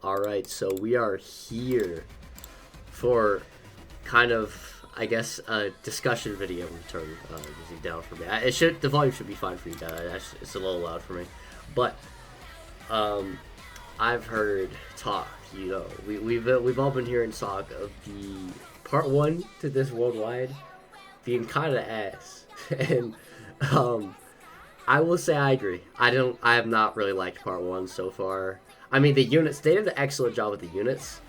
Alright, so we are here for kind of, I guess, a discussion video. Turn music down for me. The volume should be fine for you guys. It's a little loud for me. But, I've heard talk, we've all been hearing talk of the part 1 to this worldwide being kind of ass. And, I will say I agree. I have not really liked part 1 so far. I mean, the units, they did an excellent job with the units,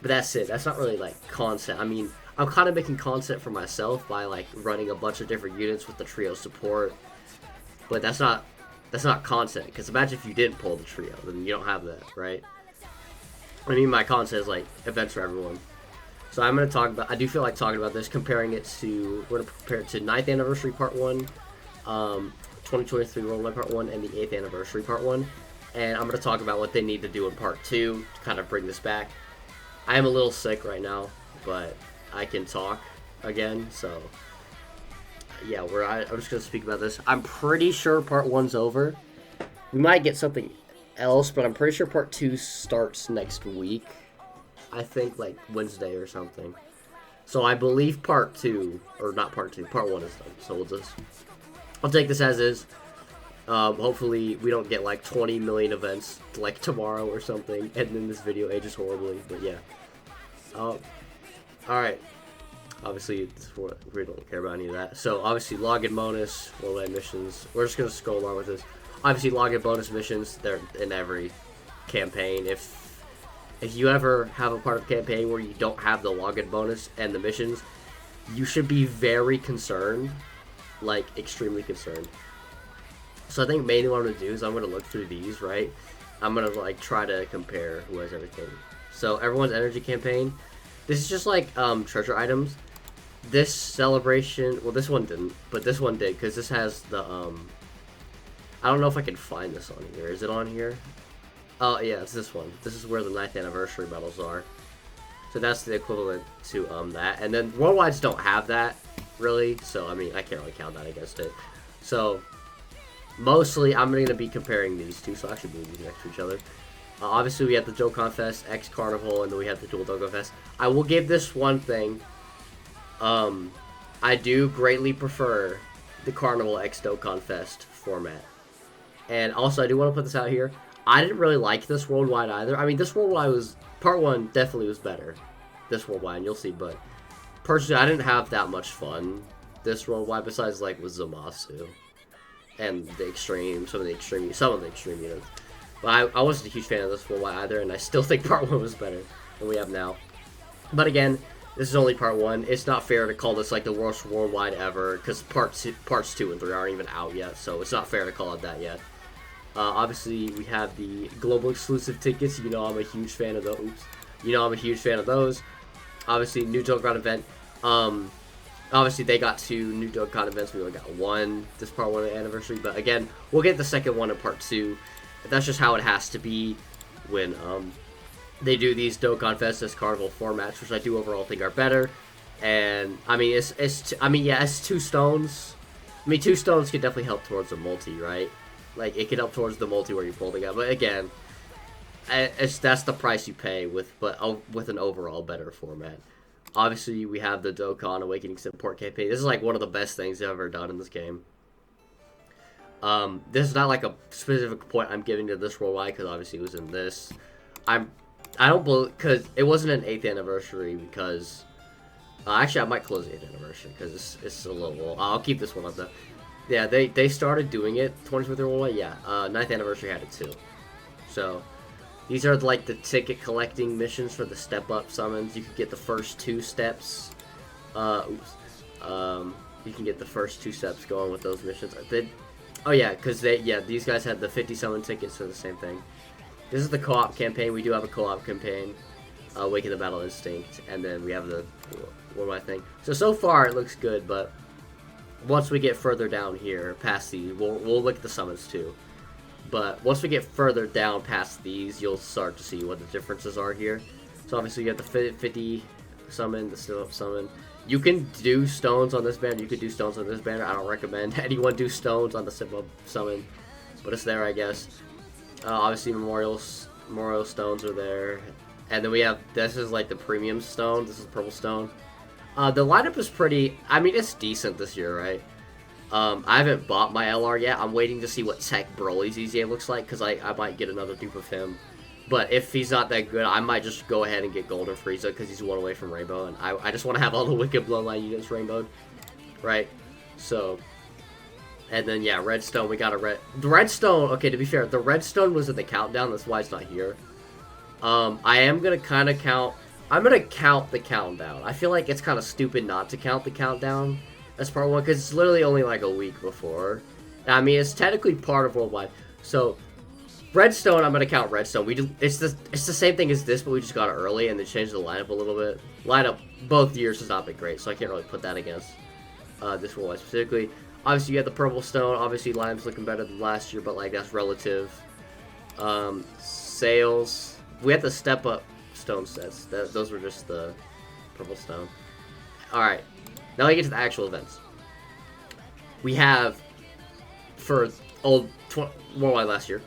but that's it. That's not really, like, content. I mean, I'm kind of making content for myself by, like, running a bunch of different units with the trio support, but that's not content, because imagine if you didn't pull the trio, then you don't have that, right? I mean, my content is, like, events for everyone. So I'm going to talk about, I do feel like talking about this, comparing it to, we're going to compare it to 9th Anniversary Part 1, 2023 Worldwide Part 1, and the 8th Anniversary Part 1. And I'm going to talk about what they need to do in Part 2 to kind of bring this back. I am a little sick right now, but I can talk again, so yeah, I'm just going to speak about this. I'm pretty sure Part 1's over. We might get something else, but I'm pretty sure Part 2 starts next week. I think, like, Wednesday or something. So I believe Part 2, or not Part 2, Part 1 is done. So I'll take this as is. Hopefully we don't get like 20 million events like tomorrow or something, and then this video ages horribly, but yeah. Alright. Obviously, we don't care about any of that. So, obviously, login bonus, worldwide missions. We're just going to go along with this. Obviously, login bonus missions, they're in every campaign. If you ever have a part of a campaign where you don't have the login bonus and the missions, you should be very concerned. Like, extremely concerned. So I think mainly what I'm going to do is I'm going to look through these, right? I'm going to, like, try to compare who has everything. So everyone's energy campaign. This is just, like, treasure items. This celebration, well, this one didn't, but this one did, because this has the, I don't know if I can find this on here. Is it on here? Oh, yeah, it's this one. This is where the 9th anniversary medals are. So that's the equivalent to, that. And then worldwides don't have that, really. So, I mean, I can't really count that against it. So mostly, I'm going to be comparing these two, so I should move these next to each other. Obviously, we have the Dokkan Fest, X Carnival, and then we have the Dual Dokkan Fest. I will give this one thing. I do greatly prefer the Carnival X Dokkan Fest format. And also, I do want to put this out here. I didn't really like this worldwide either. I mean, this worldwide was, Part 1 definitely was better. This worldwide, and you'll see, but personally, I didn't have that much fun this worldwide, besides, like, with Zamasu. And the extreme, some of the extreme units. But I wasn't a huge fan of this worldwide either, and I still think Part 1 was better than we have now. But again, this is only Part 1. It's not fair to call this like the worst worldwide ever, because parts 2 and 3 aren't even out yet, so it's not fair to call it that yet. Obviously, we have the global exclusive tickets. You know I'm a huge fan of those. Obviously, new Dokkan event. Obviously, they got 2 new Dokkan events. We only got 1 this Part 1 anniversary. But again, we'll get the second one in Part 2. That's just how it has to be when they do these Dokkan Fest as Carnival formats, which I do overall think are better. And I mean, it's 2 stones. I mean, 2 stones could definitely help towards a multi, right? Like, it could help towards the multi where you pull the guy. But again, that's the price you pay with an overall better format. Obviously, we have the Dokkan Awakening Support campaign. This is like one of the best things they've ever done in this game. This is not like a specific point I'm giving to this worldwide, because obviously it was in this. I don't believe, because it wasn't an 8th anniversary, because actually I might close the 8th anniversary because it's a little. I'll keep this one up though. Yeah, they started doing it 25th worldwide. Yeah, 9th anniversary had it too. So these are like the ticket collecting missions for the step up summons. You could get the first 2 steps. You can get the first 2 steps going with those missions. Oh yeah, because these guys had the 50 summon tickets for the same thing. This is the co-op campaign. We do have a co-op campaign, Awaken the Battle Instinct, and then we have the worldwide thing. So far it looks good, but once we get further down here, past these, we'll look at the summons too. But once we get further down past these, you'll start to see what the differences are here. So obviously you have the 50 summon, the still up summon. You can do stones on this banner. You could do stones on this banner. I don't recommend anyone do stones on the step up summon, but it's there, I guess. Obviously memorials Memorial stones are there. And then we have, this is like the premium stone. This is the purple stone. The lineup is pretty, I mean, it's decent this year, right? I haven't bought my LR yet. I'm waiting to see what Tech Broly's EZA looks like, because I might get another dupe of him. But if he's not that good, I might just go ahead and get Golden Frieza, because he's one away from Rainbow, and I just want to have all the Wicked Bloodline units rainbowed, right? So, and then, yeah, Redstone, we got the Redstone, okay, to be fair, the Redstone was in the countdown, that's why it's not here. I am going to kind of count, I'm going to count the countdown. I feel like it's kind of stupid not to count the countdown as part 1, because it's literally only like a week before. I mean, it's technically part of Worldwide. So, Redstone, I'm going to count Redstone. It's the same thing as this, but we just got it early, and they changed the lineup a little bit. Lineup, both years has not been great, so I can't really put that against this Worldwide specifically. Obviously, you have the Purple Stone. Obviously, lineup's looking better than last year, but, like, that's relative. Sales. We had the step-up stone sets. Those were just the Purple Stone. Alright. Now we get to the actual events. We have, for old Worldwide last year,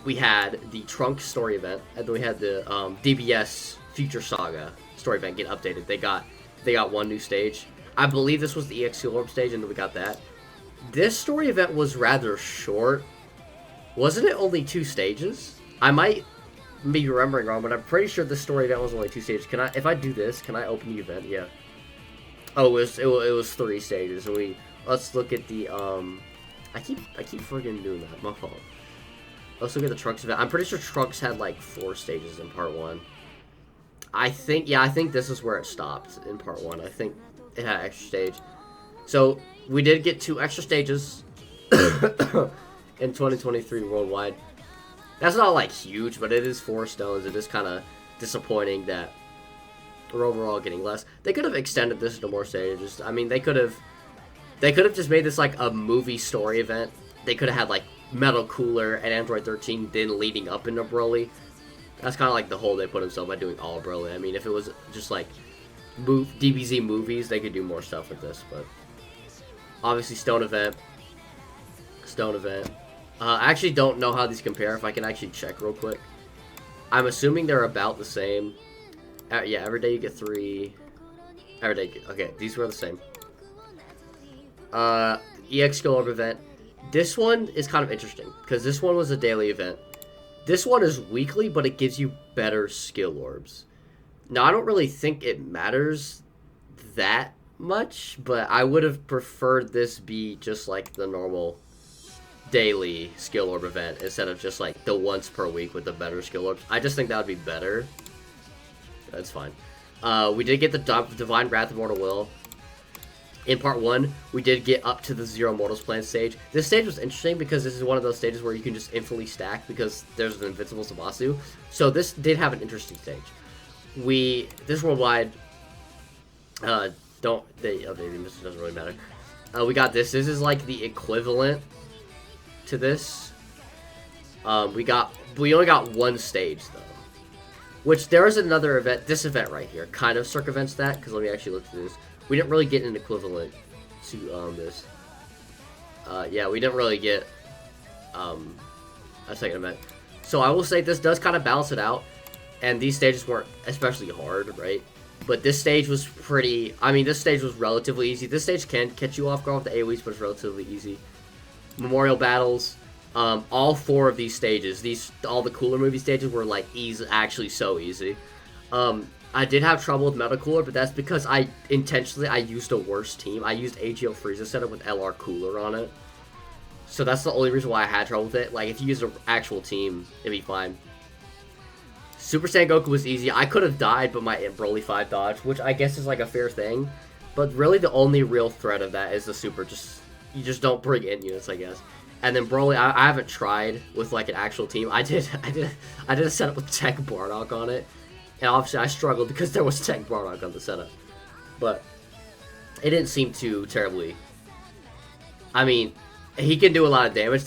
we had the Trunks story event, and then we had the DBS Future Saga story event get updated. They got one new stage. I believe this was the EX Orb stage, and then we got that. This story event was rather short. Wasn't it only 2 stages? I might be remembering wrong, but I'm pretty sure this story event was only 2 stages. Can I, if I do this, can I open the event? Yeah. Oh, it was 3 stages, and let's look at the I keep freaking doing that. My fault. Let's look at the Trunks event. I'm pretty sure Trunks had like 4 stages in part 1. I think this is where it stopped in part 1. I think it had an extra stage. So we did get 2 extra stages in 2023 Worldwide. That's not like huge, but it is 4 stones. It is kind of disappointing that we're overall getting less. They could have extended this to more stages. I mean, they could have just made this like a movie story event. They could have had like Metal Cooler and Android 13 then leading up into Broly. That's kind of like the hole they put themselves by doing all Broly. I mean, if it was just like DBZ movies, they could do more stuff with this. But obviously, Stone event. I actually don't know how these compare. If I can actually check real quick, I'm assuming they're about the same. Yeah, every day you get 3. Every day, okay, these were the same. EX Skill Orb event. This one is kind of interesting, because this one was a daily event. This one is weekly, but it gives you better skill orbs. Now, I don't really think it matters that much, but I would have preferred this be just like the normal daily skill orb event, instead of just like the once per week with the better skill orbs. I just think that would be better. That's fine. We did get the Divine Wrath of Mortal Will. In part 1, we did get up to the Zero Mortals Plan stage. This stage was interesting because this is one of those stages where you can just infinitely stack because there's an Invincible Zamasu. So this did have an interesting stage. This Worldwide, this doesn't really matter. We got this. This is like the equivalent to this. We only got 1 stage though. Which there is another event, this event right here, kind of circumvents that, because let me actually look through this. We didn't really get an equivalent to this. Yeah, we didn't really get a second event. So I will say this does kind of balance it out, and these stages weren't especially hard, right? But this stage was pretty, I mean, this stage was relatively easy. This stage can catch you off guard with the AoEs, but it's relatively easy. Memorial battles. All 4 of these stages, all the Cooler movie stages were like actually so easy. I did have trouble with Metal Cooler, but that's because I used a worse team. I used AGL Frieza setup with LR Cooler on it. So that's the only reason why I had trouble with it. Like, if you used an actual team, it'd be fine. Super Saiyan Goku was easy. I could have died, but my Broly 5 dodge, which I guess is like a fair thing. But really, the only real threat of that is the Super. You just don't bring in units, I guess. And then Broly, I haven't tried with like an actual team. I did a setup with Tech Bardock on it. And obviously I struggled because there was Tech Bardock on the setup. But it didn't seem too terribly. I mean, he can do a lot of damage.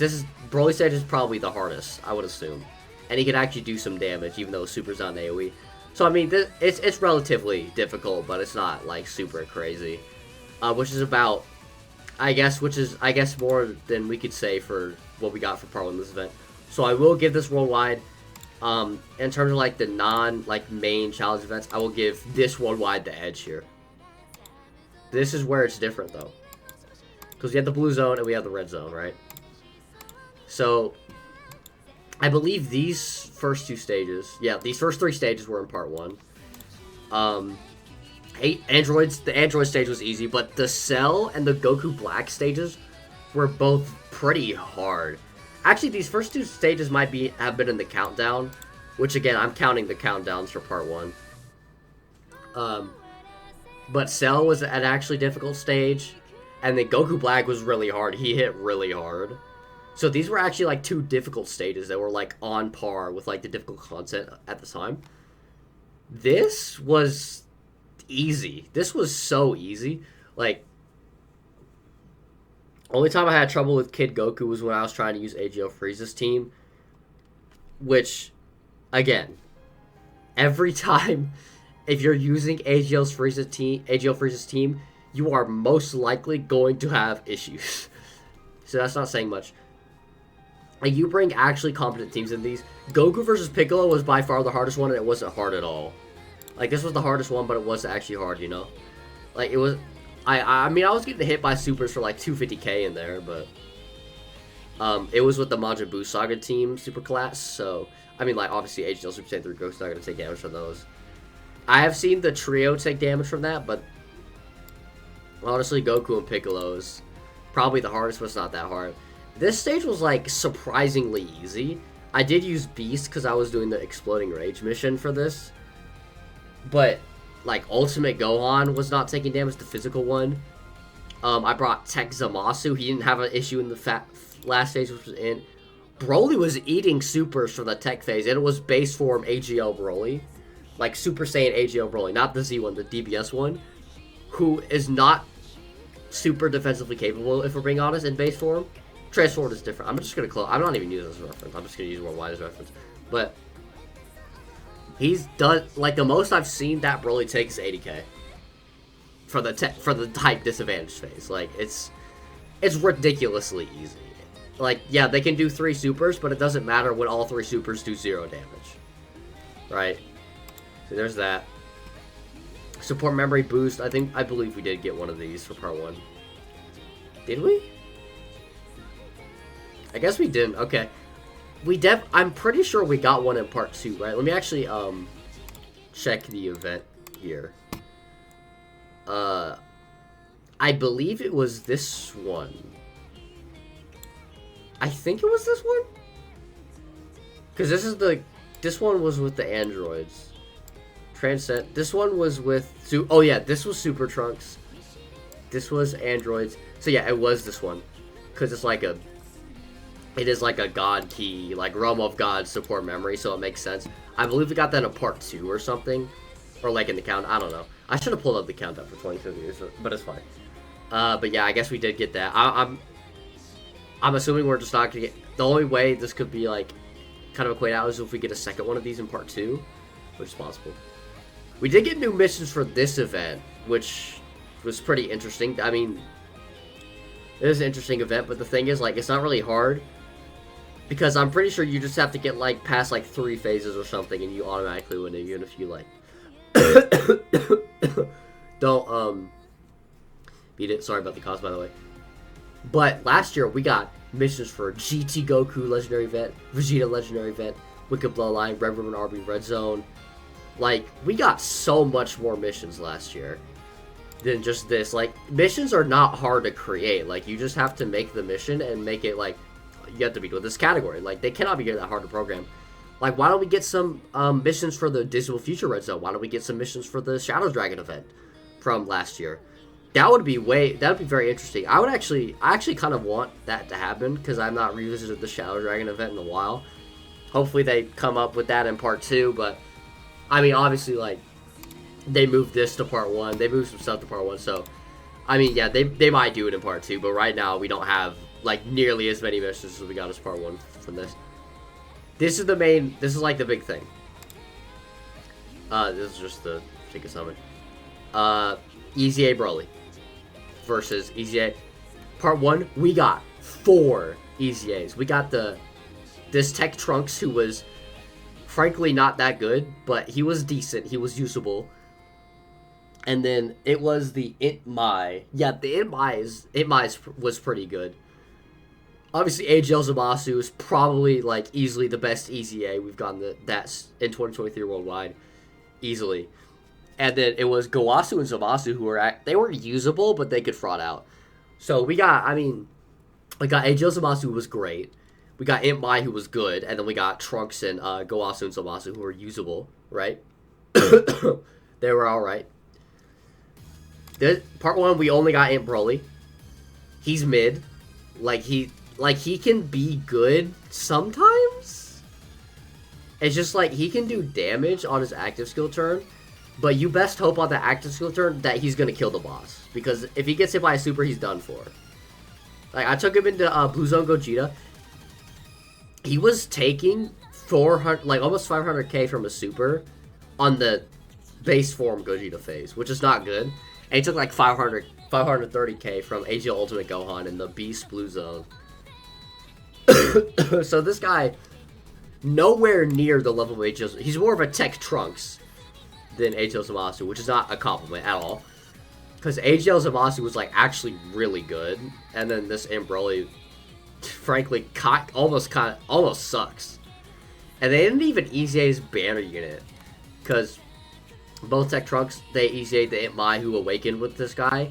Broly stage is probably the hardest, I would assume. And he can actually do some damage, even though Super's not an AoE. So I mean, it's relatively difficult, but it's not like super crazy. Which is about, I guess more than we could say for what we got for part 1 of this event. So I will give this Worldwide In terms of like the main challenge events, I will give this worldwide the edge here. This is where it's different though, because we have the blue zone and we have the red zone, right? So I believe these first two stages, these first three stages were in part 1. The Android stage was easy, but the Cell and the Goku Black stages were both pretty hard. Actually, these first two stages might have been in the countdown, which again, I'm counting the countdowns for part 1. But Cell was an actually difficult stage, and then Goku Black was really hard. He hit really hard. So these were actually like two difficult stages that were like on par with like the difficult content at the time. This was easy. This was so easy. Like, only time I had trouble with Kid Goku was when I was trying to use AGL Frieza's team. Which, again, every time if you're using AGL Frieza's team, you are most likely going to have issues. So that's not saying much. Like, you bring actually competent teams in these. Goku versus Piccolo was by far the hardest one, and it wasn't hard at all. Like, this was the hardest one, but it wasn't actually hard, you know? Like, it was... I mean, I was getting hit by supers for like 250k in there, but it was with the Majin Buu Saga team super class, so I mean, like, obviously HL Super Saiyan 3 Goku's not gonna take damage from those. I have seen the trio take damage from that, but honestly, Goku and Piccolo is probably the hardest, but it's not that hard. This stage was like surprisingly easy. I did use Beast because I was doing the Exploding Rage mission for this, but like, Ultimate Gohan was not taking damage, the physical one. I brought Tech Zamasu. He didn't have an issue in the last stage, which was in. Broly was eating supers for the tech phase, and it was base form AGL Broly. Like, Super Saiyan AGL Broly, not the Z one, the DBS one. Who is not super defensively capable, if we're being honest, in base form. Transformed is different. I'm just going to close. I'm not even using this as a reference. I'm just going to use Worldwide as a reference. But he's done, like, the most I've seen that Broly take is 80k for the type disadvantage phase. Like, it's ridiculously easy. Like, yeah, they can do 3 supers, but it doesn't matter when all 3 supers do 0 damage. Right? So there's that. Support memory boost. I believe we did get one of these for part 1. Did we? I guess we didn't. Okay. I'm pretty sure we got one in part 2, right? Let me actually check the event here. I believe it was this one. I think it was this one? Because this one was with the androids. Transcend. This one was with... Oh yeah, this was Super Trunks. This was androids. So yeah, it was this one. Because it's like it is like a God key, like Realm of God support memory, so it makes sense. I believe we got that in part 2 or something. Or like in the count, I don't know. I should have pulled up the countdown for 2050, but it's fine. But yeah, I guess we did get that. I'm assuming we're just not gonna get... The only way this could be like kind of equate out is if we get a second one of these in part 2, which is possible. We did get new missions for this event, which was pretty interesting. I mean, it is an interesting event, but the thing is, like, it's not really hard. Because I'm pretty sure you just have to get, like, past, like, 3 phases or something, and you automatically win it, even if you, like, don't, beat it. Sorry about the cost, by the way. But last year, we got missions for GT Goku Legendary Event, Vegeta Legendary Event, Wicked Bloodline, Red Ribbon Army, Red Zone. Like, we got so much more missions last year than just this. Like, missions are not hard to create. Like, you just have to make the mission and make it, like, you have to be with this category. Like, they cannot be that hard to program. Like, why don't we get some missions for the Dismal Future Red Zone? Why don't we get some missions for the Shadow Dragon event from last year? That would be very interesting. I actually kind of want that to happen, because I've not revisited the Shadow Dragon event in a while. Hopefully they come up with that in part 2, but I mean, obviously, like, they moved this to part 1. They moved some stuff to part 1, so I mean, yeah, they might do it in part 2, but right now we don't have, like, nearly as many missions as we got as part 1 from this. This is like the big thing. This is just the Chicken Summon. Easy A Broly versus Easy A. Part 1, we got 4 Easy A's. We got this Tech Trunks, who was frankly not that good, but he was decent. He was usable. And then it was the Intmai. Yeah, the Intmai was pretty good. Obviously, AGL Zamasu is probably, like, easily the best EZA we've gotten that's in 2023 worldwide. Easily. And then it was Gowasu and Zamasu who they were usable, but they could fraud out. So we got AGL Zamasu who was great. We got Intmai who was good. And then we got Trunks and Gowasu and Zamasu who were usable, right? They were alright. Part 1, we only got Imp Broly. He's mid. He can be good sometimes. It's just like he can do damage on his active skill turn, but you best hope on the active skill turn that he's gonna kill the boss, because if he gets hit by a super, he's done for. Like, I took him into Blue Zone Gogeta. He was taking 400, like almost 500k from a super on the base form Gogeta phase, which is not good. And he took like 530k from AGL Ultimate Gohan in the Beast Blue Zone. So this guy, nowhere near the level of AGL. He's more of a Tech Trunks than AGL Zamasu, which is not a compliment at all. Because AGL Zamasu was like actually really good, and then this Imp Broly, frankly, almost sucks. And they didn't even EZA his banner unit, because both Tech Trunks, they EZA'd the Intmai who awakened with this guy,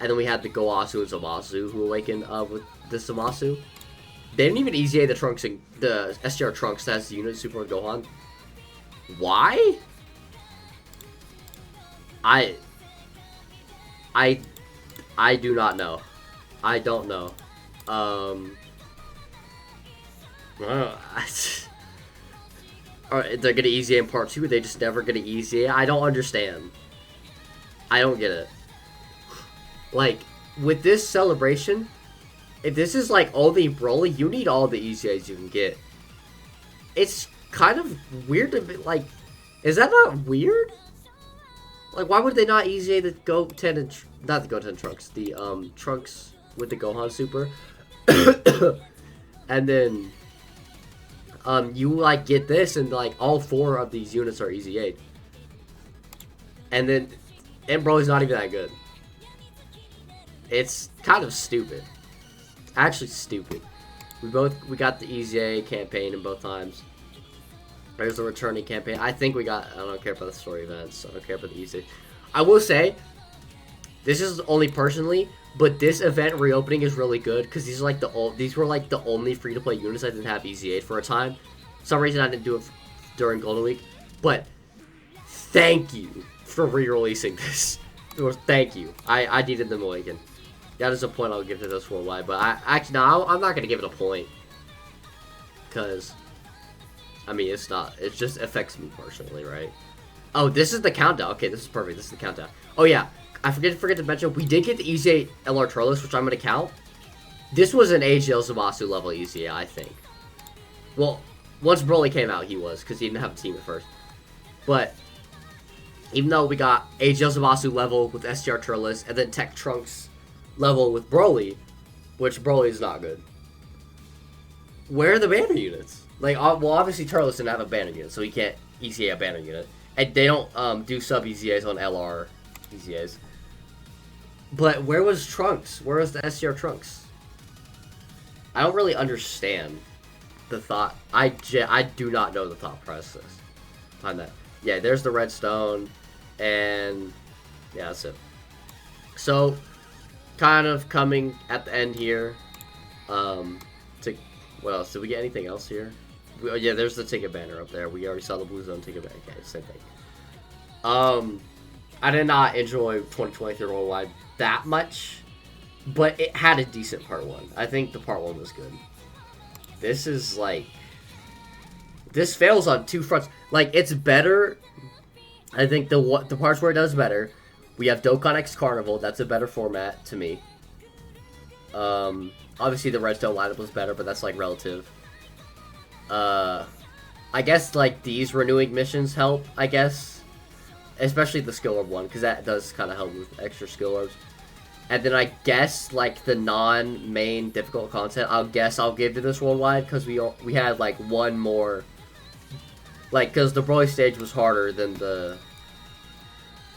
and then we had the Gowasu and Zamasu who awakened with this Zamasu. They didn't even EZA the STR Trunks that has the unit Super and Gohan. Why? I do not know. I don't know. They're gonna EZA in part 2, they just never gonna EZA. I don't understand. I don't get it. Like, with this celebration, if this is like only Broly, you need all the EZAs you can get. It's kind of weird to be like, is that not weird? Like, why would they not EZA the Goten and not the Goten Trunks, the Trunks with the Gohan Super, and then you like get this and like all 4 of these units are EZA'd, and then Broly's not even that good. It's kind of stupid. Actually stupid. We got the EZA campaign in both times. There's the returning campaign. I think we got, I don't care about the story events. I don't care about the EZA. I will say, this is only personally, but this event reopening is really good because these were like the only free to play units I didn't have EZA'd for a time. For some reason I didn't do it during Golden Week, but thank you for re-releasing this. Thank you. I needed them awaken. That is a point I'll give to this worldwide, but I'm not going to give it a point. Because, I mean, it's not. It just affects me personally, right? Oh, this is the countdown. Okay, this is perfect. This is the countdown. Oh, yeah. I forget to mention, we did get the EZA LR Turles, which I'm going to count. This was an AGL Zamasu level EZA, I think. Well, once Broly came out, he was, because he didn't have a team at first. But, even though we got AGL Zamasu level with STR Turles, and then Tech Trunks level with Broly, which Broly is not good. Where are the banner units? Like, well, obviously Turles didn't have a banner unit, so he can't EZA a banner unit. And they don't do sub EZAs on LR EZAs. But where was Trunks? Where was the STR Trunks? I don't really understand the thought. I do not know the thought process behind that. Yeah, there's the redstone, and yeah, that's it. So, kind of coming at the end here. What else? Did we get anything else here? Yeah, there's the ticket banner up there. We already saw the Blue Zone ticket banner. Okay, same thing. I did not enjoy 2023 Worldwide that much, but it had a decent part 1. I think the part 1 was good. This is like, this fails on 2 fronts. Like, it's better. I think the parts where it does better. We have Dokkan X Carnival. That's a better format to me. Obviously the redstone lineup was better, but that's like relative. I guess like these renewing missions help, I guess. Especially the skill orb one, because that does kind of help with extra skill orbs. And then I guess like the non-main difficult content, I'll give to this worldwide, because we had like one more Like, because the Broly stage was harder than the,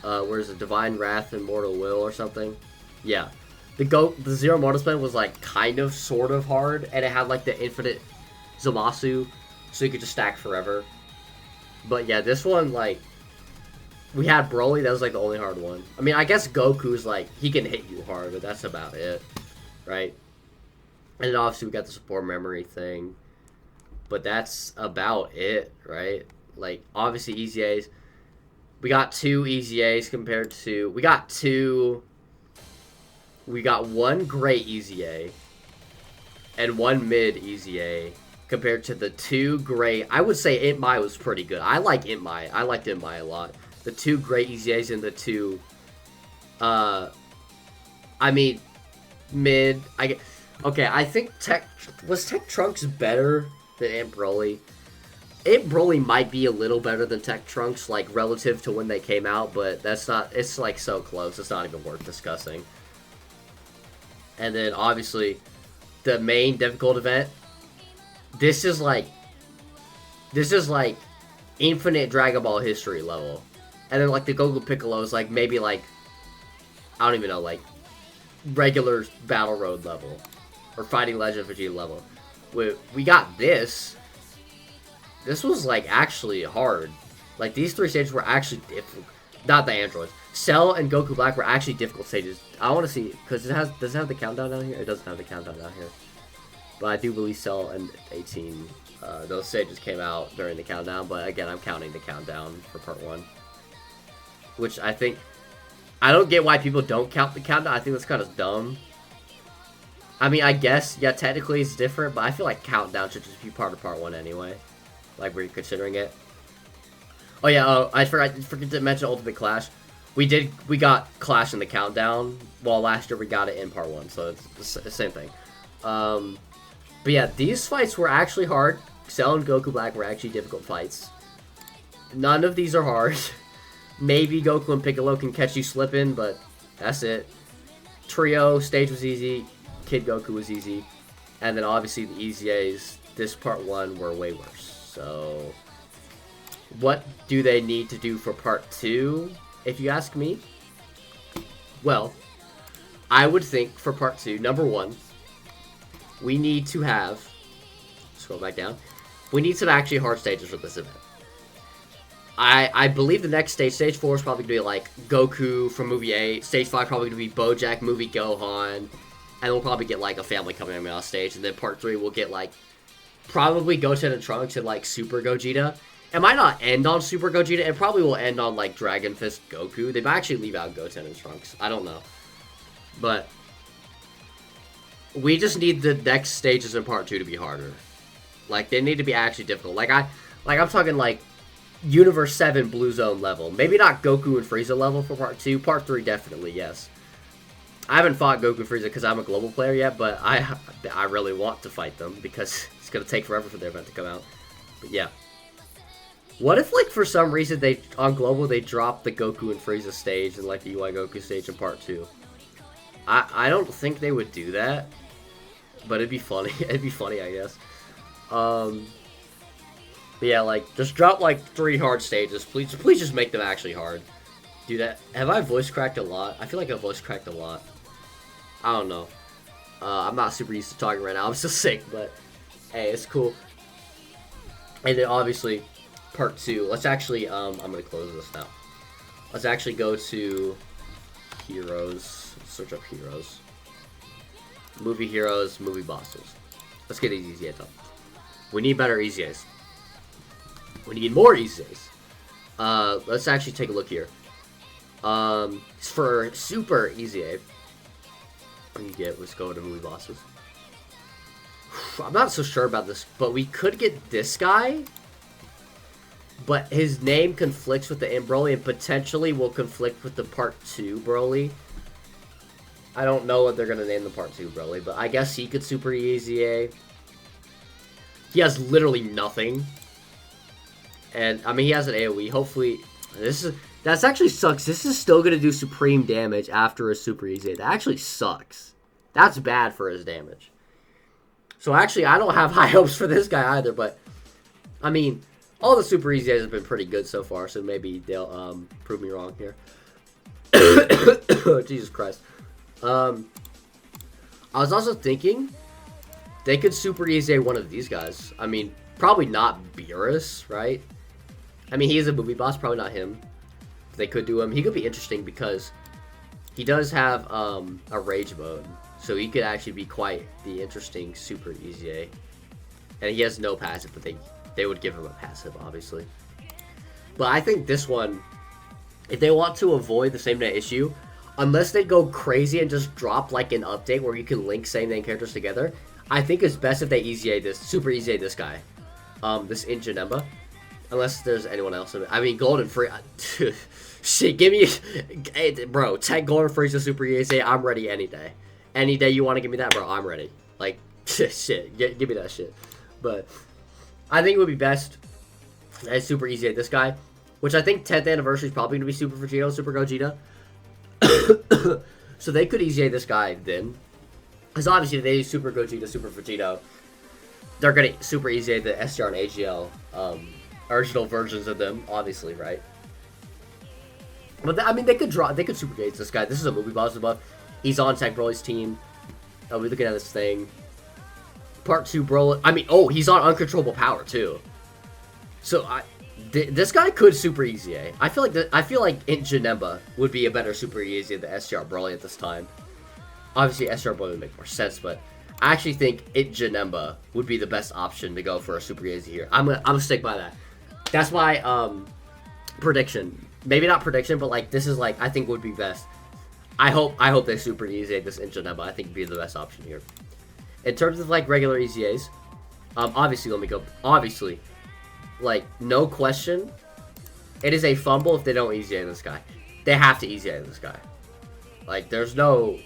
where's it, Divine Wrath and Mortal Will or something? Yeah. The Zero Mortal Spin was, like, kind of, sort of hard, and it had, like, the infinite Zamasu, so you could just stack forever. But, yeah, this one, like, we had Broly, that was, like, the only hard one. I mean, I guess Goku's, like, he can hit you hard, but that's about it, right? And then, obviously, we got the support memory thing. But that's about it, right? Like, obviously, Easy A's. We got 2 Easy A's compared to... We got one great Easy A and 1 mid Easy A compared to the 2 great... I would say Impmy was pretty good. I like Impmy. I liked Impmy a lot. The 2 great Easy A's and the 2... I mean, mid... Okay, I think Was Tech Trunks better than Imp Broly? Imp Broly might be a little better than Tech Trunks, like, relative to when they came out, but that's not... It's, like, so close. It's not even worth discussing. And then, obviously, the main difficult event. This is, like, infinite Dragon Ball history level. And then, like, the Goku Piccolo is, like, maybe, like... I don't even know, like... regular Battle Road level. Or Fighting Legend Vegeta level. We got this. This was, like, actually hard. Like, these 3 stages were actually difficult. Not the androids. Cell and Goku Black were actually difficult stages. I want to see, because does it have the countdown down here? It doesn't have the countdown down here. But I do believe Cell and 18, those stages came out during the countdown. But again, I'm counting the countdown for part 1. Which I think, I don't get why people don't count the countdown. I think that's kind of dumb. I mean, I guess, yeah, technically it's different, but I feel like countdown should just be part of part 1 anyway. Like, we're considering it. Oh yeah, I forgot to mention Ultimate Clash. We got Clash in the countdown, while last year we got it in part 1, so it's the same thing. But yeah, these fights were actually hard. Cell and Goku Black were actually difficult fights. None of these are hard. Maybe Goku and Piccolo can catch you slipping, but that's it. Trio stage was easy. Kid Goku was easy. And then obviously the Easy A's, this part 1 were way worse. So, what do they need to do for part 2, if you ask me? Well, I would think for part 2, number 1, we need to have, scroll back down, we need some actually hard stages for this event. I believe the next stage 4 is probably going to be like Goku from movie 8, stage 5 probably going to be BoJack, movie Gohan, and we'll probably get like a family coming on stage, and then part 3 we'll get like probably Goten and Trunks and like Super Gogeta. It might not end on Super Gogeta, it probably will end on like Dragon Fist Goku. They might actually leave out Goten and Trunks. I don't know. But we just need the next stages in part 2 to be harder. Like, they need to be actually difficult. I'm talking like Universe 7 Blue Zone level. Maybe not Goku and Frieza level for part 2. Part 3 definitely, yes. I haven't fought Goku and Frieza because I'm a global player yet, but I really want to fight them because it's going to take forever for their event to come out. But yeah. What if, like, for some reason on global they drop the Goku and Frieza stage and like the UI Goku stage in part 2? I don't think they would do that, but it'd be funny. It'd be funny, I guess. But yeah, like, just drop like 3 hard stages. Please just make them actually hard. Do that. Have I voice cracked a lot? I feel like I voice cracked a lot. I don't know. I'm not super used to talking right now. I'm still sick, but hey, it's cool. And then obviously, part 2. Let's actually, I'm gonna close this now. Let's actually go to heroes. Search up heroes. Movie heroes, movie bosses. Let's get these Easy A's up. We need better Easy A's. We need more Easy A's. Let's actually take a look here. For Super Easy A, let's go to movie bosses. I'm not so sure about this, but we could get this guy, but his name conflicts with the Imp Broly and potentially will conflict with the Part 2 Broly. I don't know what they're going to name the Part 2 Broly, but I guess he could Super Easy A. He has literally nothing. And, I mean, he has an AoE. Hopefully, that actually sucks. This is still going to do supreme damage after a Super Easy A. That actually sucks. That's bad for his damage. So, actually, I don't have high hopes for this guy either, but, I mean, All the Super EZAs have been pretty good so far, so maybe they'll prove me wrong here. Jesus Christ. I was also thinking they could Super EZA one of these guys. I mean, probably not Beerus, right? I mean, he is a movie boss, probably not him. They could do him. He could be interesting because he does have a rage mode, so he could actually be quite the interesting Super EZA. And he has no passive, but they would give him a passive, obviously. But I think this one, if they want to avoid the same day issue, unless they go crazy and just drop like an update where you can link same name characters together, I think it's best if they EZA this, Super EZA this guy, this Injanemba. Unless there's anyone else. I mean, Golden Free. Shit, give me, hey, bro. Tech Golden Frieza Super EZA. I'm ready any day. Any day you want to give me that, bro. I'm ready. Like, shit. Give me that shit. But I think it would be best as Super EZA this guy, which I think 10th anniversary is probably gonna be Super Vegeta, Super Gogeta. So they could EZA this guy then, because obviously if they do Super Gogeta, Super Vegeta, they're gonna Super EZA the SR and AGL. Original versions of them, obviously, right? But I mean, they could Super Gates this guy. This is a movie boss buff. He's on Tech Broly's team. We're looking at this thing. Part 2 Broly. I mean, oh, he's on Uncontrollable Power too. So this guy could Super EZA. I feel like Janemba would be a better Super EZA than SR Broly at this time. Obviously, SR Broly would make more sense, but I actually think Janemba would be the best option to go for a Super EZA here. I'm gonna stick by that. That's my prediction. Maybe not prediction, but like this is like I think would be best. I hope they Super EZA this Janemba. I think would be the best option here. In terms of like regular EZAs, obviously let me go. Obviously, like no question, it is a fumble if they don't EZA this guy. They have to EZA this guy. Like there's no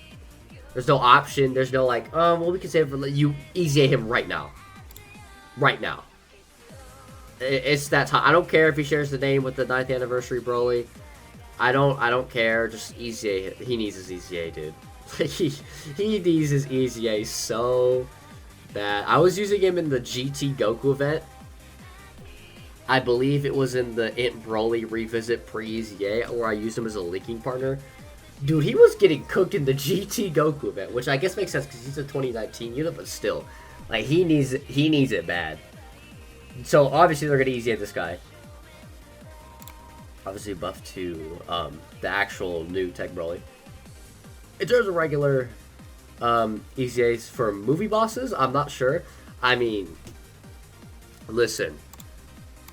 option. There's no like, well we can save it for you EZA him right now. Right now. It's that time. I don't care if he shares the name with the 9th anniversary Broly. I don't care. Just EZA. He needs his EZA, dude. he needs his EZA so bad. I was using him in the GT Goku event. I believe it was in the Int Broly Revisit pre-EZA, where I used him as a linking partner. Dude, he was getting cooked in the GT Goku event, which I guess makes sense because he's a 2019 unit, but still, like he needs it bad. So obviously they're gonna EZA this guy. Obviously buff to the actual new Tech Broly. In terms of regular EZAs for movie bosses, I'm not sure. I mean, listen,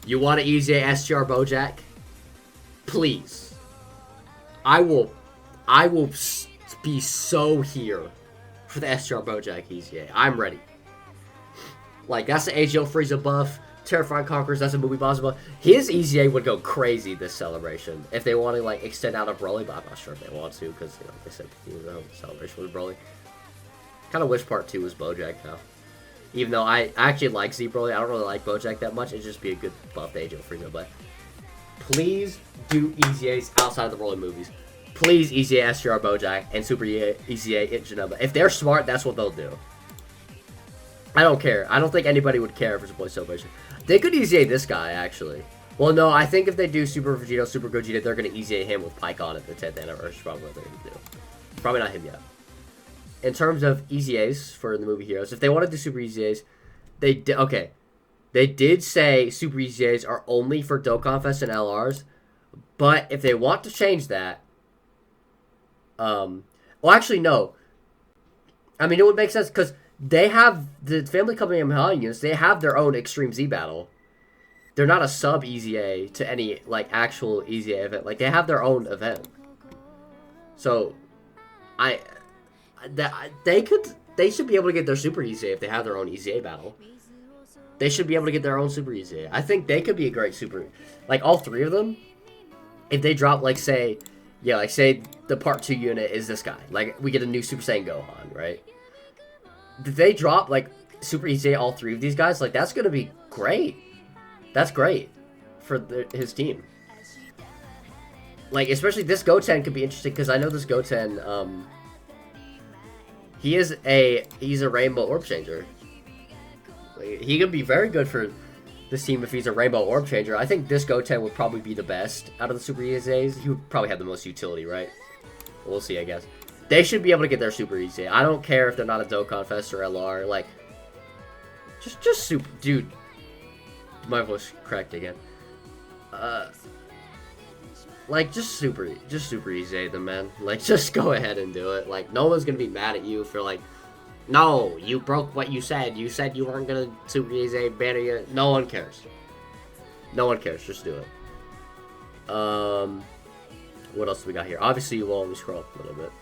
you want to EZA SGR Bojack? Please, I will be so here for the SGR Bojack EZA. I'm ready. Like that's the AGL Frieza buff. Terrifying Conquerors, that's a movie boss buff. His EZA would go crazy this celebration if they want to like extend out a Broly, but I'm not sure if they want to because you know they said he was a celebration with Broly. Kind of wish Part 2 was Bojack now, even though I actually like Z Broly. I don't really like Bojack that much. It'd just be a good buff to AGL Frieza, but please do EZAs outside of the Broly movies. Please EZA SGR Bojack and Super EZA Janemba. If they're smart, that's what they'll do. I don't care. I don't think anybody would care if it's a Boy Celebration. They could EZA this guy, actually. Well, no, I think if they do Super Vegeta, Super Gogeta, they're going to EZA him with Pycon at the 10th anniversary. Probably what they're going to do. Probably not him yet. In terms of EZAs for the movie heroes, if they want to do Super EZAs, they did say Super EZAs are only for Dokkan Fest and LRs, but if they want to change that, well, actually, no. I mean, it would make sense because they have the Family Company of Mahal units. They have their own Extreme Z battle. They're not a sub EZA to any like actual EZA event. Like they have their own event. So, they should be able to get their Super EZA if they have their own EZA battle. They should be able to get their own Super EZA. I think they could be a great Super, like all three of them. If they drop like say the Part 2 unit is this guy. Like we get a new Super Saiyan Gohan, right? If they drop like Super EZA all three of these guys, like that's gonna be great. That's great for his team. Like especially this Goten could be interesting because I know this Goten, he's a Rainbow Orb Changer. Like, he could be very good for this team if he's a Rainbow Orb Changer. I think this Goten would probably be the best out of the Super EZAs. He would probably have the most utility, right? We'll see, I guess. They should be able to get their Super EZA. I don't care if they're not a Dokkan Fest or LR. Like, just super... Dude. My voice cracked again. Like, just super EZA them, man. Like, just go ahead and do it. Like, no one's gonna be mad at you for, like, no, you broke what you said. You said you weren't gonna Super EZA banner you. No one cares. No one cares. Just do it. What else do we got here? Obviously, you will only scroll up a little bit.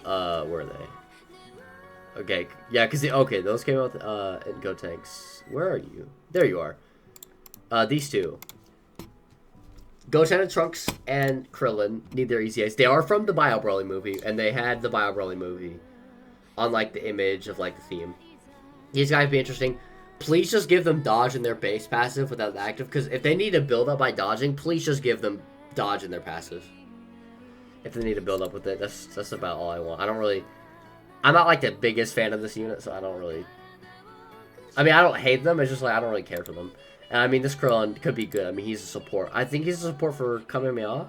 Where are they? Okay, yeah, because, okay, those came out, in Go Tanks. Where are you? There you are. These two. Goten and Trunks and Krillin need their EZAs. They are from the Bio Broly movie, and they had the Bio Broly movie on, like, the image of, like, the theme. These guys be interesting. Please just give them dodge in their base passive without the active, because if they need to build up by dodging, please just give them dodge in their passive. If they need to build up with it, that's about all I want. I'm not, like, the biggest fan of this unit, so I don't really... I mean, I don't hate them, it's just, like, I don't really care for them. And, I mean, this Krillin could be good. I mean, he's a support. I think he's a support for Kamehameha.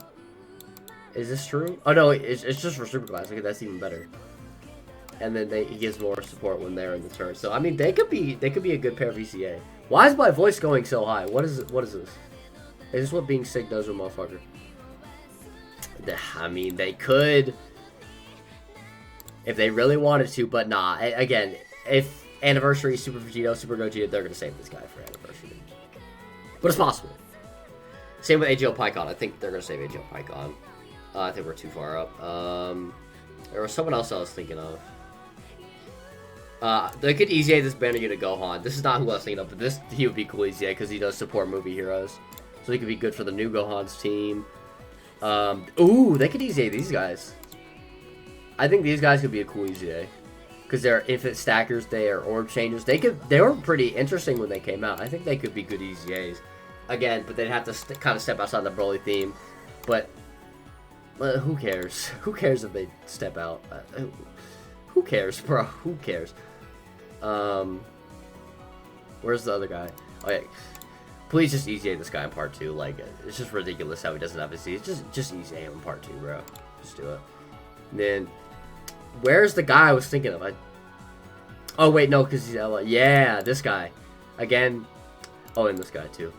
Is this true? Oh, no, it's just for Super Class. Okay, that's even better. And then he gives more support when they're in the turn. So, I mean, they could be a good pair of ECA. Why is my voice going so high? What is this? Is this what being sick does with motherfucker? I mean, they could... if they really wanted to, but nah. Again, if Anniversary, Super Vegito, Super Gogeta, they're going to save this guy for Anniversary. But it's possible. Same with AGL Pycon. I think they're going to save AGL Pycon. I think we're too far up. There was someone else I was thinking of. They could EZA this banner unit Gohan. This is not who I was thinking of, but he would be cool EZA because he does support movie heroes. So he could be good for the new Gohan's team. Ooh, they could EZA these guys. I think these guys could be a cool EZA. Because they're infinite stackers, they are orb changers. They were pretty interesting when they came out. I think they could be good EZAs. Again, but they'd have to kind of step outside the Broly theme. But who cares? Who cares if they step out? Who cares, bro? Who cares? Where's the other guy? Oh, yeah. Please just EZA this guy in part 2. Like, it's just ridiculous how he doesn't have his Z. Just EZA him in part 2, bro. Just do it. And then, where's the guy I was thinking of? Oh, wait, no, because he's LA. Yeah, this guy. Again. Oh, and this guy, too.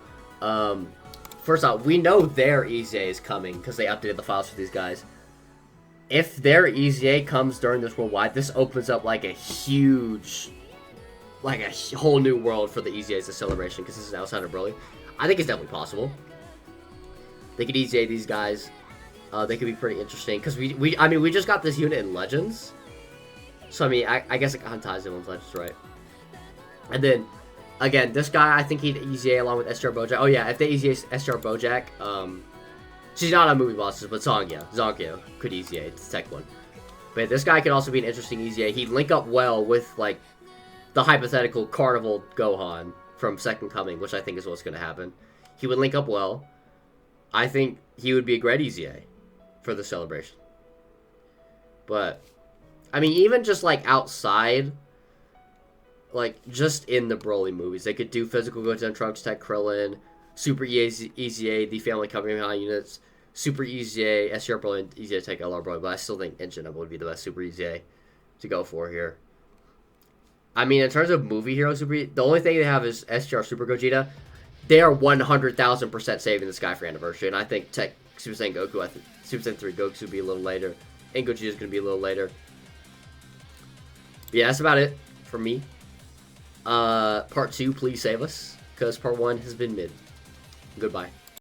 First off, we know their EZA is coming because they updated the files for these guys. If their EZA comes during this worldwide, this opens up like a huge, like a whole new world for the EZAs of Celebration because this is outside of Broly. I think it's definitely possible. They could EZA these guys. They could be pretty interesting because I mean, we just got this unit in Legends. So, I mean, I guess it kind of ties in with Legends, right? And then, again, this guy, I think he'd EZA along with STR Bojack. Oh, yeah, if they EZA STR Bojack, she's not on movie bosses, but Zonkyo could EZA. It's Tech 1. But this guy could also be an interesting EZA. He'd link up well with, like, the hypothetical Carnival Gohan from Second Coming, which I think is what's going to happen. He would link up well. I think he would be a great EZA for the Celebration. But, I mean, even just, like, outside, like, just in the Broly movies, they could do Physical Goten, Trunks, Tech, Krillin, Super EZA, the Family Kamehameha units, Super EZA, SR Broly, and EZA Tech LR Broly, but I still think Engine would be the best Super EZA to go for here. I mean, in terms of movie hero Super, the only thing they have is SR Super Gogeta. They are 100,000% saving this guy for Anniversary, and I think Tech Super Saiyan Goku, I think Super Saiyan 3 Goku will be a little later, and Gogeta is going to be a little later. But yeah, that's about it for me. Part 2, please save us, because part 1 has been mid. Goodbye.